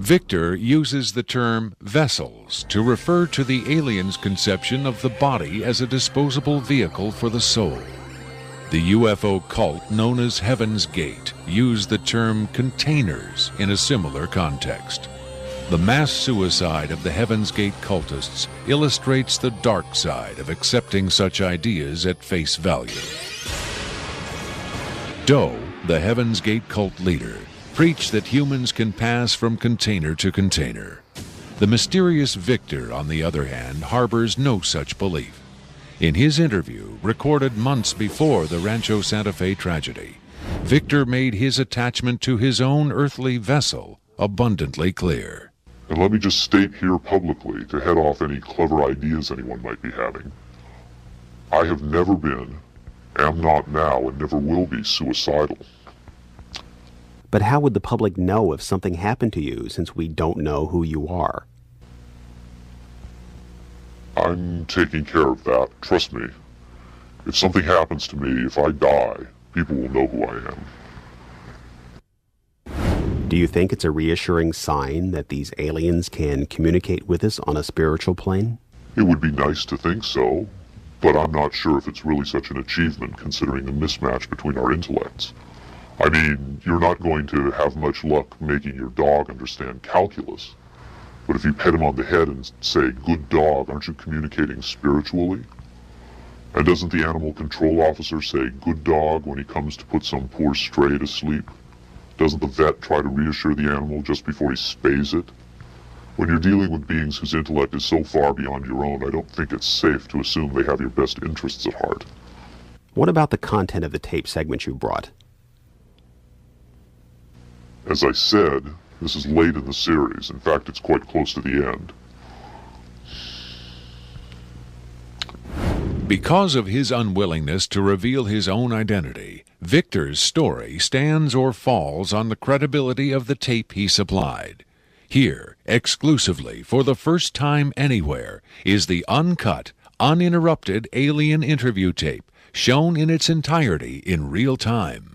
Victor uses the term vessels to refer to the aliens' conception of the body as a disposable vehicle for the soul. The UFO cult known as Heaven's Gate used the term containers in a similar context. The mass suicide of the Heaven's Gate cultists illustrates the dark side of accepting such ideas at face value. Doe, the Heaven's Gate cult leader, preached that humans can pass from container to container. The mysterious Victor, on the other hand, harbors no such belief. In his interview, recorded months before the Rancho Santa Fe tragedy, Victor made his attachment to his own earthly vessel abundantly clear. And let me just state here publicly, to head off any clever ideas anyone might be having, I have never been, am not now, and never will be suicidal. But how would the public know if something happened to you, since we don't know who you are? I'm taking care of that, trust me. If something happens to me, if I die, people will know who I am. Do you think it's a reassuring sign that these aliens can communicate with us on a spiritual plane? It would be nice to think so, but I'm not sure if it's really such an achievement considering the mismatch between our intellects. I mean, you're not going to have much luck making your dog understand calculus. But if you pet him on the head and say, "Good dog," aren't you communicating spiritually? And doesn't the animal control officer say, "Good dog," when he comes to put some poor stray to sleep? Doesn't the vet try to reassure the animal just before he spays it? When you're dealing with beings whose intellect is so far beyond your own, I don't think it's safe to assume they have your best interests at heart. What about the content of the tape segment you brought? As I said, this is late in the series. In fact, it's quite close to the end. Because of his unwillingness to reveal his own identity, Victor's story stands or falls on the credibility of the tape he supplied. Here, exclusively, for the first time anywhere, is the uncut, uninterrupted alien interview tape, shown in its entirety in real time.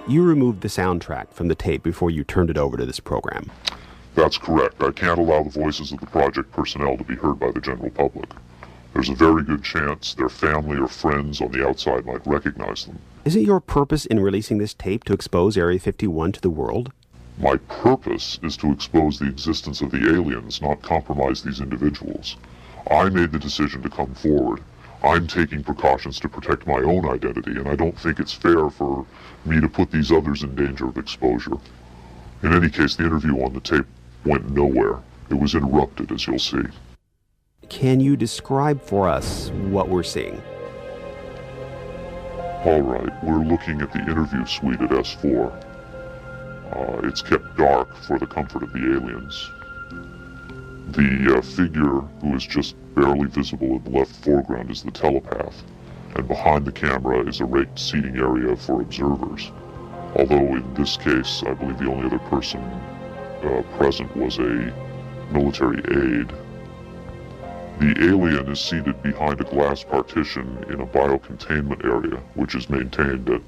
You removed the soundtrack from the tape before you turned it over to this program. That's correct. I can't allow the voices of the project personnel to be heard by the general public. There's a very good chance their family or friends on the outside might recognize them. Isn't your purpose in releasing this tape to expose Area 51 to the world? My purpose is to expose the existence of the aliens, not compromise these individuals. I made the decision to come forward. I'm taking precautions to protect my own identity, and I don't think it's fair for me to put these others in danger of exposure. In any case, the interview on the tape went nowhere. It was interrupted, as you'll see. Can you describe for us what we're seeing? All right, we're looking at the interview suite at S4. It's kept dark for the comfort of the aliens. The figure who is just barely visible in the left foreground is the telepath, and behind the camera is a raked seating area for observers. Although in this case, I believe the only other person present was a military aide. The alien is seated behind a glass partition in a biocontainment area, which is maintained at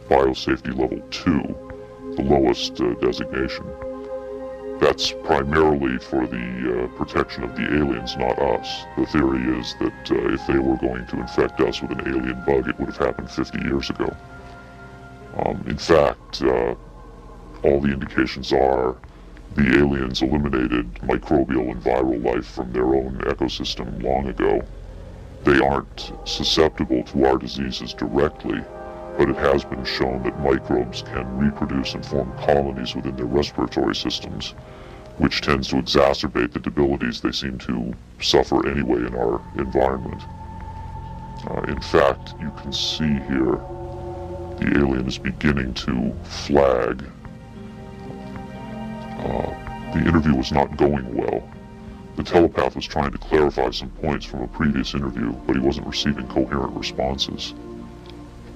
biosafety level 2, the lowest designation. That's primarily for the protection of the aliens, not us. The theory is that if they were going to infect us with an alien bug, it would have happened 50 years ago. In fact, all the indications are the aliens eliminated microbial and viral life from their own ecosystem long ago. They aren't susceptible to our diseases directly, but it has been shown that microbes can reproduce and form colonies within their respiratory systems, which tends to exacerbate the debilities they seem to suffer anyway in our environment. In fact, you can see here the alien is beginning to flag. The interview was not going well. The telepath was trying to clarify some points from a previous interview, but he wasn't receiving coherent responses.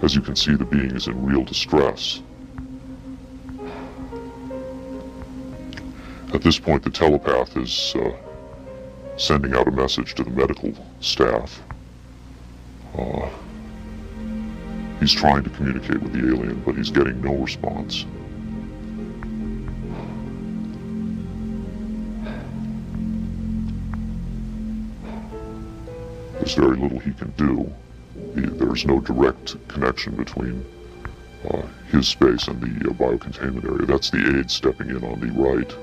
As you can see, the being is in real distress. At this point, the telepath is sending out a message to the medical staff. He's trying to communicate with the alien, but he's getting no response. There's very little he can do. There's no direct connection between his space and the biocontainment area. That's the aide stepping in on the right.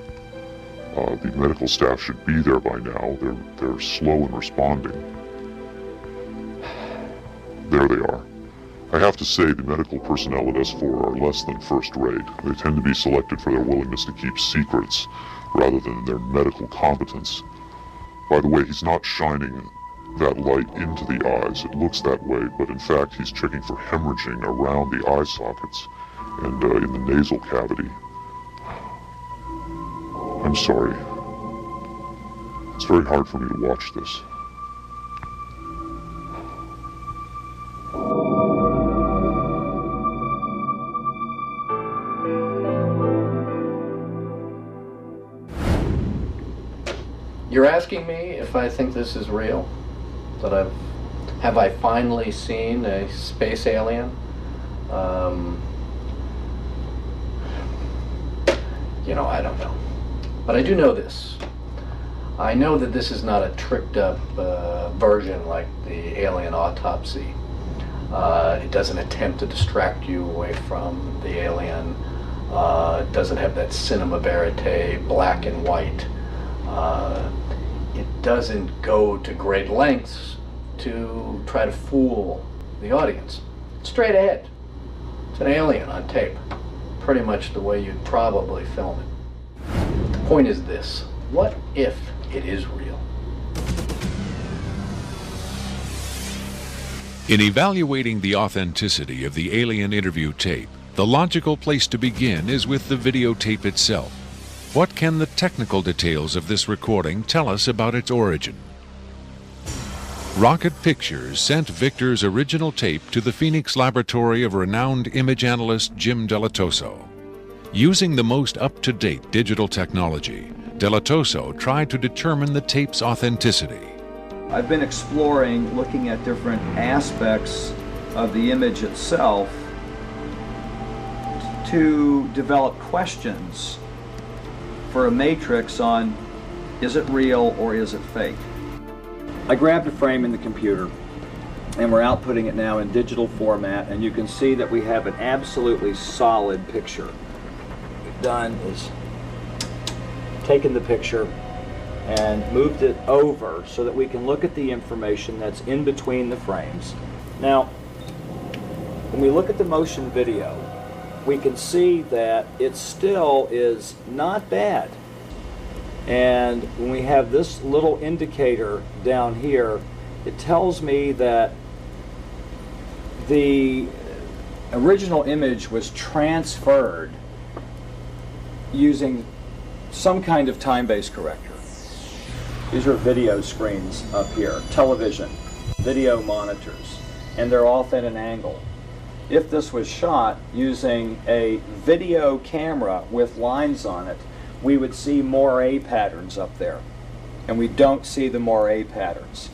The medical staff should be there by now. They're slow in responding. There they are. I have to say the medical personnel at S4 are less than first rate. They tend to be selected for their willingness to keep secrets rather than their medical competence. By the way, he's not shining that light into the eyes. It looks that way, but in fact he's checking for hemorrhaging around the eye sockets and in the nasal cavity. I'm sorry. It's very hard for me to watch this. You're asking me if I think this is real? That have I finally seen a space alien? I don't know. But I do know this. I know that this is not a tricked up version like the alien autopsy. It doesn't attempt to distract you away from the alien. It doesn't have that cinema verite, black and white. It doesn't go to great lengths to try to fool the audience. Straight ahead. It's an alien on tape. Pretty much the way you'd probably film it. The point is this: what if it is real? In evaluating the authenticity of the alien interview tape, the logical place to begin is with the videotape itself. What can the technical details of this recording tell us about its origin? Rocket Pictures sent Victor's original tape to the Phoenix laboratory of renowned image analyst Jim Delatoso. Using the most up-to-date digital technology, Delatoso tried to determine the tape's authenticity. I've been exploring, looking at different aspects of the image itself to develop questions for a matrix on, is it real or is it fake? I grabbed a frame in the computer and we're outputting it now in digital format, and you can see that we have an absolutely solid picture. What we've done is taken the picture and moved it over so that we can look at the information that's in between the frames. Now, when we look at the motion video, we can see that it still is not bad. And when we have this little indicator down here, it tells me that the original image was transferred using some kind of time-based corrector. These are video screens up here, television, video monitors, and they're off at an angle. If this was shot using a video camera with lines on it, we would see moire patterns up there, and we don't see the moire patterns.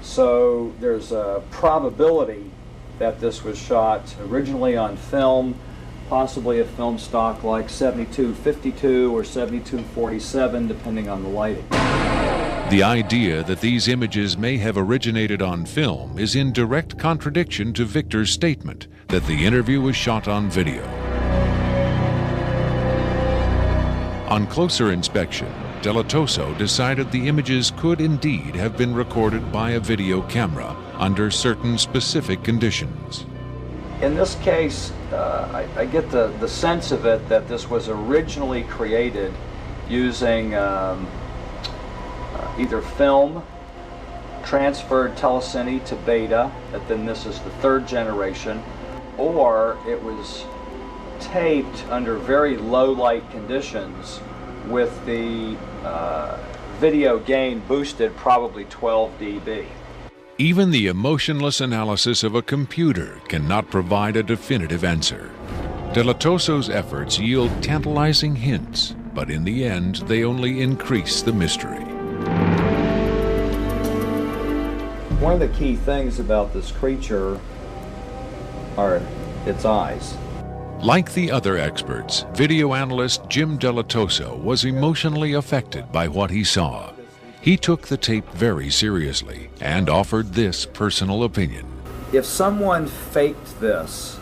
So there's a probability that this was shot originally on film, possibly a film stock like 7252 or 7247, depending on the lighting. The idea that these images may have originated on film is in direct contradiction to Victor's statement that the interview was shot on video. On closer inspection, Della Tosso decided the images could indeed have been recorded by a video camera under certain specific conditions. In this case, I get the sense of it that this was originally created using either film, transferred telecine to beta, that then this is the third generation, or it was taped under very low light conditions with the video gain boosted probably 12 dB. Even the emotionless analysis of a computer cannot provide a definitive answer. Della Tosso's efforts yield tantalizing hints, but in the end they only increase the mystery. One of the key things about this creature are its eyes. Like the other experts, video analyst Jim Della Tosso was emotionally affected by what he saw. He took the tape very seriously and offered this personal opinion. If someone faked this,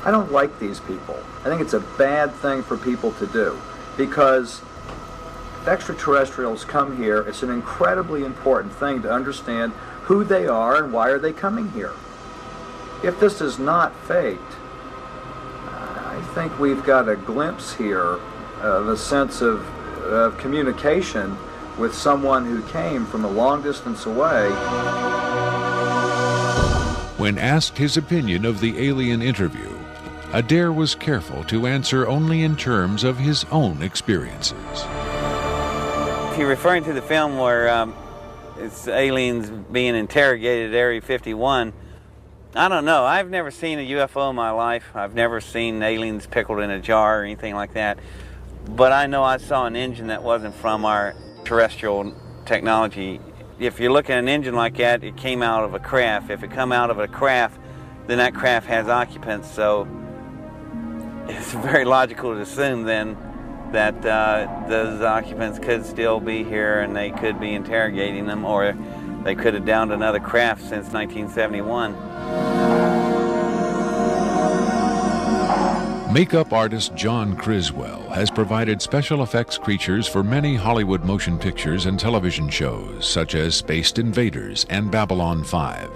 I don't like these people. I think it's a bad thing for people to do, because if extraterrestrials come here, it's an incredibly important thing to understand who they are and why are they coming here. If this is not faked, I think we've got a glimpse here of a sense of communication with someone who came from a long distance away. When asked his opinion of the alien interview, Adair was careful to answer only in terms of his own experiences. If you're referring to the film where it's aliens being interrogated at Area 51, I don't know. I've never seen a UFO in my life. I've never seen aliens pickled in a jar or anything like that. But I know I saw an engine that wasn't from our terrestrial technology. If you look at an engine like that, it came out of a craft. If it come out of a craft, then that craft has occupants. So it's very logical to assume then that those occupants could still be here and they could be interrogating them, or they could have downed another craft since 1971. Makeup artist John Criswell has provided special effects creatures for many Hollywood motion pictures and television shows, such as Spaced Invaders and Babylon 5.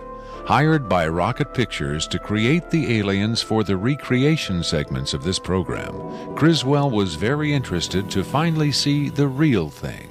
Hired by Rocket Pictures to create the aliens for the recreation segments of this program, Criswell was very interested to finally see the real thing.